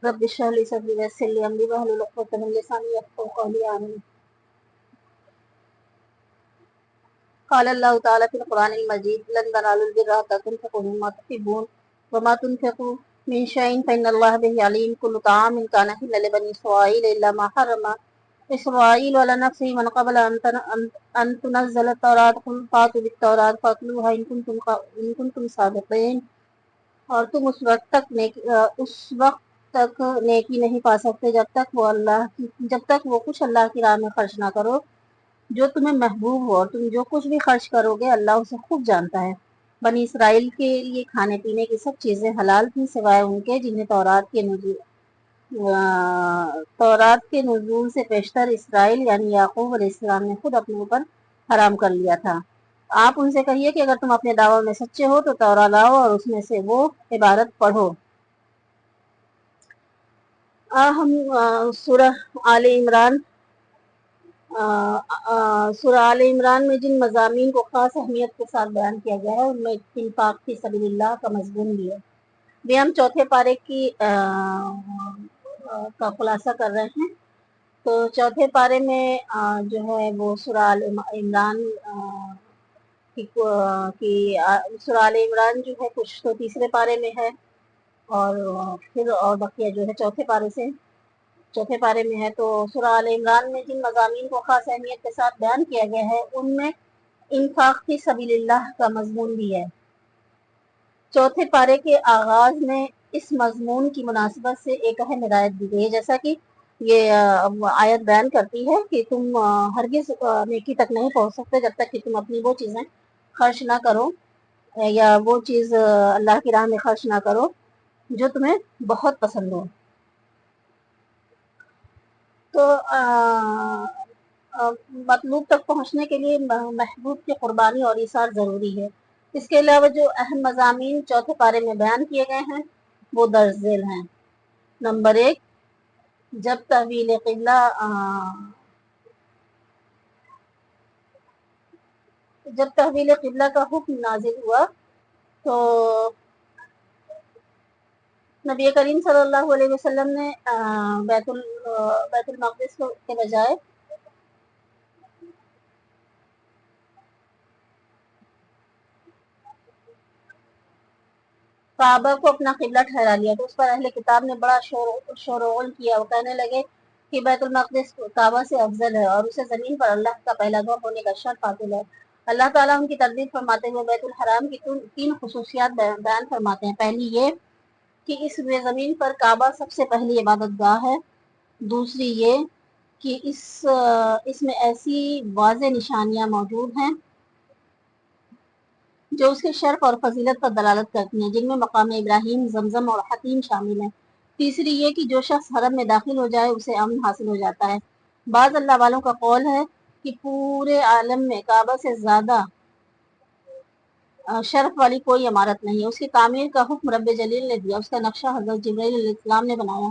رب اشرح لي صدري ويسر لي امري واحلل عقدة من لساني يفقهوا قولي آمين. قال الله تعالى في القرآن المجيد لن تنالوا البر حتى تنفقوا مما تحبون وما تنفقوا من شيء فإن الله به عليم. كل طعام كان حلا لبني إسرائيل إلا ما حرم إسرائيل على نفسه من قبل أن تنزل التوراة قل فاتوا بالتوراة فاتلوها إن كنتم صادقين. اور تم اس وقت تک نیکی نہیں پا سکتے جب تک وہ کچھ اللہ کی راہ میں خرچ نہ کرو جو تمہیں محبوب ہو، اور تم جو کچھ بھی خرچ کرو گے اللہ اسے خوب جانتا ہے. بنی اسرائیل کے لیے کھانے پینے کی سب چیزیں حلال تھیں سوائے ان کے جنہیں تورات کے نزول سے پیشتر اسرائیل یعنی یعقوب علیہ السلام نے خود اپنے اوپر حرام کر لیا تھا. آپ ان سے کہیے کہ اگر تم اپنے دعووں میں سچے ہو تو تورات لاؤ اور اس میں سے وہ عبارت پڑھو. ہم سورہ آل عمران میں جن مضامین کو خاص اہمیت کے ساتھ بیان کیا گیا ہے ان میں انفاق فی سبیل اللہ کا مضمون بھی ہے. بھی ہم چوتھے پارے کا خلاصہ کر رہے ہیں. تو چوتھے پارے میں جو ہے وہ سورہ آل عمران سورہ آل عمران جو ہے کچھ تو تیسرے پارے میں ہے اور پھر اور بقیہ جو ہے چوتھے پارے میں ہے. تو سورہ آل عمران میں جن مضامین کو خاص اہمیت کے ساتھ بیان کیا گیا ہے ان میں انفاق فی سبیل اللہ کا مضمون بھی ہے. چوتھے پارے کے آغاز میں اس مضمون کی مناسبت سے ایک اہم ہدایت دی گئی ہے، جیسا کہ یہ آیت بیان کرتی ہے کہ تم ہرگز نیکی تک نہیں پہنچ سکتے جب تک کہ تم اپنی وہ چیزیں خرچ نہ کرو یا وہ چیز اللہ کی راہ میں خرچ نہ کرو جو تمہیں بہت پسند ہو. تو مطلوب تک پہنچنے کے لیے محبوب کی قربانی اور ایثار ضروری ہے. اس کے علاوہ جو اہم مضامین چوتھے پارے میں بیان کیے گئے ہیں وہ درج ذیل ہیں. نمبر 1، جب تحویل قبلہ کا حکم نازل ہوا تو نبی کریم صلی اللہ علیہ وسلم نے بیت المقدس کے بجائے کعبہ کو اپنا قبلہ ٹھہرا لیا. تو اس پر اہل کتاب نے بڑا شور و غل کیا. وہ کہنے لگے کہ بیت المقدس کعبہ سے افضل ہے اور اسے زمین پر اللہ کا پہلا گھر ہونے کا شرف حاصل ہے. اللہ تعالیٰ ان کی تردید فرماتے ہوئے بیت الحرام کی 3 خصوصیات بیان فرماتے ہیں. پہلی یہ کہ اس زمین پر کعبہ سب سے پہلی عبادت گاہ ہے. دوسری یہ کہ اس میں ایسی واضح نشانیاں موجود ہیں جو اس کے شرف اور فضیلت پر دلالت کرتی ہیں، جن میں مقام ابراہیم، زمزم اور حتیم شامل ہیں. تیسری یہ کہ جو شخص حرم میں داخل ہو جائے اسے امن حاصل ہو جاتا ہے. بعض اللہ والوں کا قول ہے کہ پورے عالم میں کعبہ سے زیادہ شرف والی کوئی عمارت نہیں ہے. اس کی تعمیر کا حکم رب جلیل نے دیا. اس کا نقشہ حضرت جبرائیل علیہ السلام نے بنایا.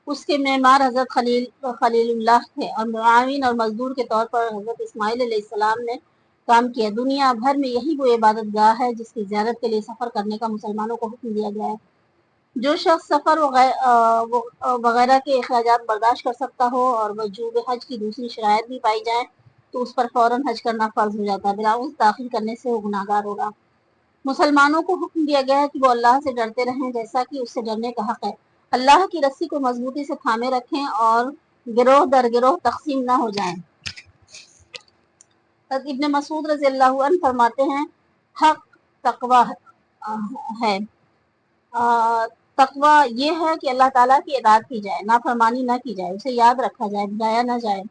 اس کے معمار حضرت خلیل اللہ تھے اور معاون اور مزدور کے طور پر حضرت اسماعیل علیہ السلام نے کام کیا. دنیا بھر میں یہی وہ عبادت گاہ ہے جس کی زیارت کے لیے سفر کرنے کا مسلمانوں کو حکم دیا گیا ہے. جو شخص سفر وغیرہ کے اخراجات برداشت کر سکتا ہو اور وجوب حج کی دوسری شرائط بھی پائی جائے تو اس پر فوراً حج کرنا فرض ہو جاتا ہے. بلاؤز داخل کرنے سے وہ گناہگار ہوگا. مسلمانوں کو حکم دیا گیا ہے کہ وہ اللہ سے ڈرتے رہیں جیسا کہ اس سے ڈرنے کا حق ہے. اللہ کی رسی کو مضبوطی سے تھامے رکھیں اور گروہ در گروہ تقسیم نہ ہو جائیں. ابن مسعود رضی اللہ عنہ فرماتے ہیں حق تقوی ہے. تقوی یہ ہے کہ اللہ تعالیٰ کی اطاعت کی جائے، نافرمانی نہ کی جائے، اسے یاد رکھا جائے، بھلایا نہ جائے،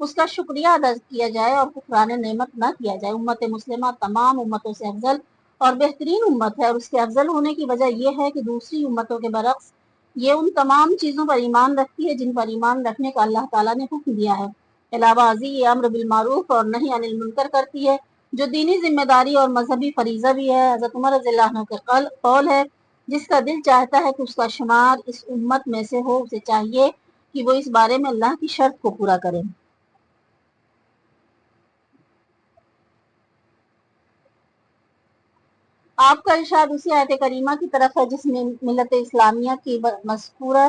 اس کا شکریہ ادا کیا جائے اور کفران نعمت نہ کیا جائے. امت مسلمہ تمام امتوں سے افضل اور بہترین امت ہے اور اس کے افضل ہونے کی وجہ یہ ہے کہ دوسری امتوں کے برعکس یہ ان تمام چیزوں پر ایمان رکھتی ہے جن پر ایمان رکھنے کا اللہ تعالیٰ نے حکم دیا ہے. علاوہ ازیں یہ امر بالمعروف اور نہی عن المنکر کرتی ہے جو دینی ذمہ داری اور مذہبی فریضہ بھی ہے. حضرت عمر رضی اللہ عنہ کا قول ہے جس کا دل چاہتا ہے کہ اس کا شمار اس امت میں سے ہو اسے چاہیے کہ وہ اس بارے میں اللہ کی شرط کو پورا کرے. آپ کا ارشاد اسی آیت کریمہ کی طرف ہے جس میں ملت اسلامیہ کی مذکورہ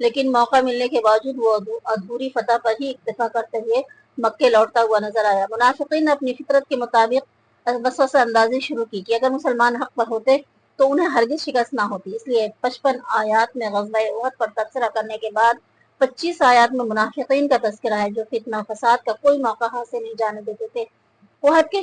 لیکن موقع ملنے کے باوجود وہ ادھوری فتح پر ہی اکتفا کرتے ہوئے مکے لوٹتا ہوا نظر آیا۔ منافقین نے اپنی فطرت کے مطابق وسوسہ اندازی شروع کی کہ اگر مسلمان حق پر ہوتے تو انہیں ہرگز شکست نہ ہوتی، اس لیے 55 آیات میں غزوہ احد پر تبصرہ کرنے کے بعد 25 آیات میں منافقین کا تذکرہ ہے جو فتنہ فساد کا کوئی موقع حاصل نہیں جانے دیتے تھے۔ احد کے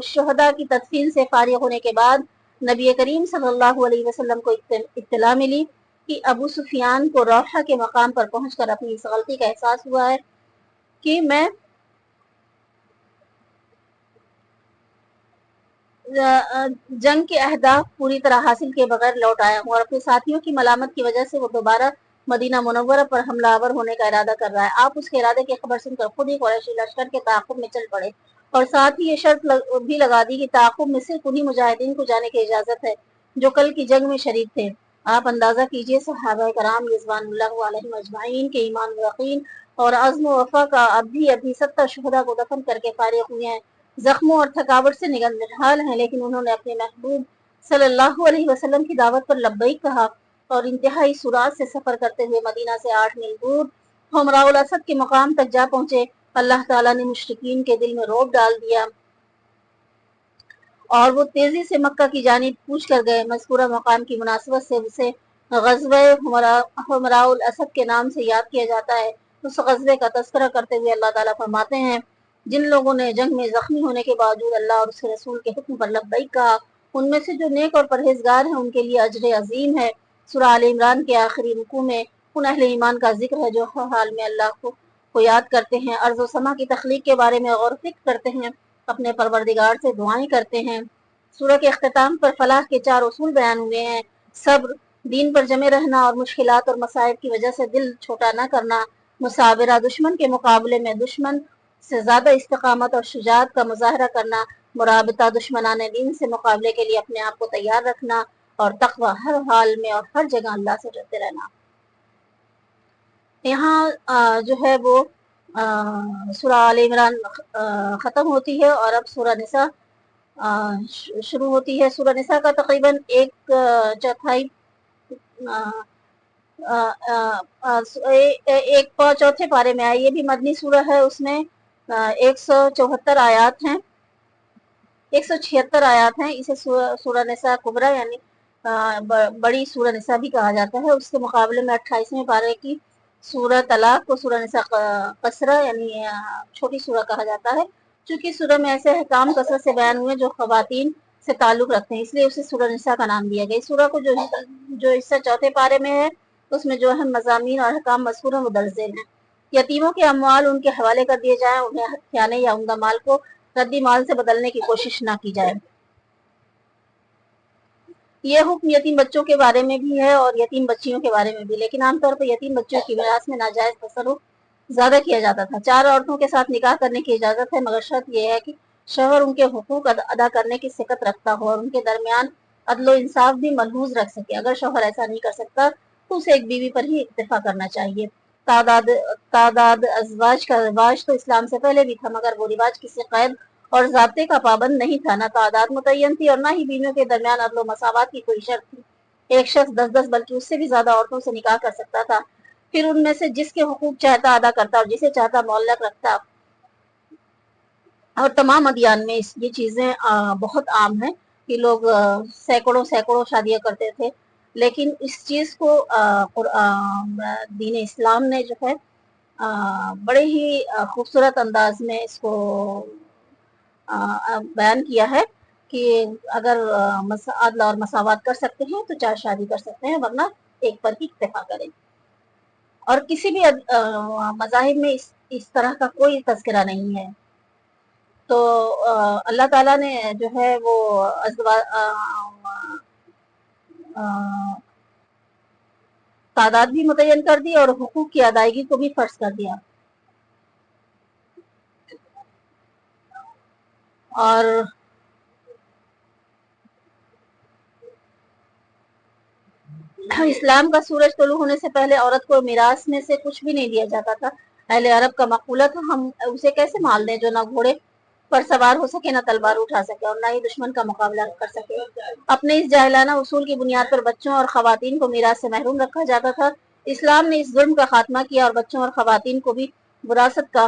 شہداء کی تدفین سے فارغ ہونے کے بعد نبی کریم صلی اللہ علیہ وسلم کو اطلاع ملی کہ ابو سفیان کو روحہ کے مقام پر پہنچ کر اپنی اس غلطی کا احساس ہوا ہے کہ میں جنگ کے اہداف پوری طرح حاصل کیے بغیر لوٹ آیا ہوں اور اپنے ساتھیوں کی ملامت کی وجہ سے وہ دوبارہ مدینہ منورہ پر حملہ آور ہونے کا ارادہ کر رہا ہے۔ آپ اس کے ارادے کی خبر سن کر خود ہی قریشی لشکر کے تعاقب میں چل پڑے اور ساتھ ہی یہ شرط بھی لگا دی کہ تعاقب میں صرف انہی مجاہدین کو جانے کی اجازت ہے جو کل کی جنگ میں شریک تھے۔ آپ اندازہ کیجئے صحابہ کرام رضوان اللہ علیہم اجمعین کے ایمان و یقین اور عزم و وفا کا اب بھی 70 شہداء کو دفن کر کے فارغ ہوئے ہیں، زخموں اور تھکاوٹ سے نگہداشت ہیں، لیکن انہوں نے اپنے محبوب صلی اللہ علیہ وسلم کی دعوت پر لبیک کہا اور انتہائی سرعت سے سفر کرتے ہوئے مدینہ سے 8 میل دور حمراء الاسد کے مقام تک جا پہنچے۔ اللہ تعالیٰ نے مشرکین کے دل میں رعب ڈال دیا اور وہ تیزی سے مکہ کی جانب کوچ کر گئے۔ مذکورہ مقام کی مناسبت سے اسے غزوہ حمراء الاسد کے نام سے یاد کیا جاتا ہے۔ اس غزوے کا تذکرہ کرتے ہوئے اللہ تعالیٰ فرماتے ہیں جن لوگوں نے جنگ میں زخمی ہونے کے باوجود اللہ اور اس کے رسول کے حکم پر لبیک کہا ان میں سے جو نیک اور پرہیزگار ہیں ان کے لیے اجر عظیم ہے۔ سورہ آل عمران کے آخری رکوع میں ان اہل ایمان کا ذکر ہے جو ہر حال میں اللہ کو یاد کرتے ہیں، ارض و سما کی تخلیق کے بارے میں غور و فکر کرتے ہیں، اپنے پروردگار سے دعائیں کرتے ہیں۔ سورہ کے اختتام پر فلاح کے 4 اصول بیان ہوئے ہیں: صبر، دین پر جمے رہنا اور مشکلات اور مصائب کی وجہ سے دل چھوٹا نہ کرنا، مصابرہ، دشمن کے مقابلے میں دشمن سے زیادہ استقامت اور شجاعت کا مظاہرہ کرنا، مرابطہ، دشمنان دین سے مقابلے کے لیے اپنے آپ کو تیار رکھنا، اور تقوی، ہر حال میں اور ہر جگہ اللہ سے ڈرتے رہنا۔ یہاں جو ہے وہ سورہ آل عمران ختم ہوتی ہے اور اب سورہ نساء شروع ہوتی ہے۔ سورہ نساء کا تقریباً 1/4 چوتھے پارے میں آئی، یہ بھی مدنی سورہ ہے، اس میں 174 آیات ہیں، 176 آیات ہیں۔ اسے سورہ نساء کبریٰ یعنی بڑی سورہ نساء بھی کہا جاتا ہے۔ اس کے مقابلے میں 28ویں پارے کی سورہ طلاق کو سورہ نساء قصرہ یعنی چھوٹی سورہ کہا جاتا ہے، چونکہ سورہ میں ایسے احکام کثرت سے بیان ہوئے جو خواتین سے تعلق رکھتے ہیں، اس لیے اسے سورہ نساء کا نام دیا گیا۔ اس سورہ کو جو حصہ چوتھے پارے میں ہے اس میں جو اہم مضامین اور احکام مذکور ہیں وہ درج ذیل ہیں۔ یتیموں کے اموال ان کے حوالے کر دیے جائیں، انہیں کھیانے یا عمدہ مال کو ردی مال سے بدلنے کی کوشش نہ کی جائے۔ یہ حکم یتیم بچوں کے بارے میں بھی ہے اور یتیم بچیوں کے بارے میں بھی، لیکن عام طور پر یتیم بچوں کی میراث میں ناجائز تصرف زیادہ کیا جاتا تھا۔ 4 عورتوں کے ساتھ نکاح کرنے کی اجازت ہے، مگر شرط یہ ہے کہ شوہر ان کے حقوق ادا کرنے کی سکت رکھتا ہو اور ان کے درمیان عدل و انصاف بھی ملحوظ رکھ سکے۔ اگر شوہر ایسا نہیں کر سکتا تو اسے ایک بیوی پر ہی اکتفا کرنا چاہیے۔ تعداد ازواج کا رواج تو اسلام سے پہلے بھی تھا، مگر وہ رواج کسی قید اور ضابطے کا پابند نہیں تھا، نہ تعداد متعین تھی اور نہ ہی بیویوں کے درمیان عدل و مساوات کی کوئی شرط تھی۔ ایک شخص 10 بلکہ اس سے بھی زیادہ عورتوں سے نکاح کر سکتا تھا، پھر ان میں سے جس کے حقوق چاہتا ادا کرتا اور جسے چاہتا معلق رکھتا۔ اور تمام ادیان میں یہ چیزیں بہت عام ہیں کہ لوگ سینکڑوں شادیاں کرتے تھے، لیکن اس چیز کو دین اسلام نے جو ہے بڑے ہی خوبصورت انداز میں اس کو بیان کیا ہے کہ اگر عدل اور مساوات کر سکتے ہیں تو 4 شادی کر سکتے ہیں، ورنہ ایک پر ہی اکتفا کریں۔ اور کسی بھی مذاہب میں اس طرح کا کوئی تذکرہ نہیں ہے۔ تو اللہ تعالیٰ نے جو ہے وہ تعداد بھی متعین کر دی اور حقوق کی ادائیگی کو بھی فرض کر دیا۔ اور اسلام کا سورج طلوع ہونے سے پہلے عورت کو میراث میں سے کچھ بھی نہیں دیا جاتا تھا۔ اہل عرب کا مقولہ تھا ہم اسے کیسے مال دیں جو نہ گھوڑے پر سوار ہو سکے، نہ تلوار اٹھا سکے اور نہ ہی دشمن کا مقابلہ کر سکے۔ اپنے اس جاہلانہ اصول کی بنیاد پر بچوں اور خواتین کو میراث سے محروم رکھا جاتا تھا اسلام نے اس ظلم کا خاتمہ کیا اور بچوں اور خواتین کو بھی وراثت کا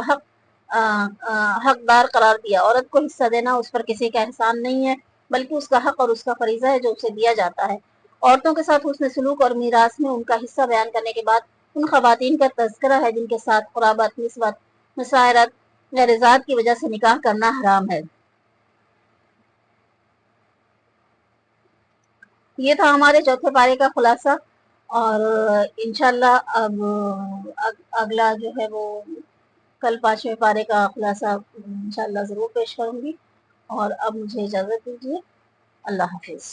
حقدار قرار دیا۔ عورت کو حصہ دینا اس پر کسی کا احسان نہیں ہے، بلکہ اس کا حق اور اس کا فریضہ ہے جو اسے دیا جاتا ہے۔ عورتوں کے ساتھ حسن سلوک اور میراث میں ان کا حصہ بیان کرنے کے بعد ان خواتین کا تذکرہ ہے جن کے ساتھ قرابت، نسبت، مسائرت یا رضاعت کی وجہ سے نکاح کرنا حرام ہے۔ یہ تھا ہمارے چوتھے پارے کا خلاصہ، اور انشاءاللہ اب اگلا جو ہے وہ کل 5ویں پارے کا خلاصہ انشاءاللہ ضرور پیش کروں گی، اور اب مجھے اجازت دیجیے۔ اللہ حافظ۔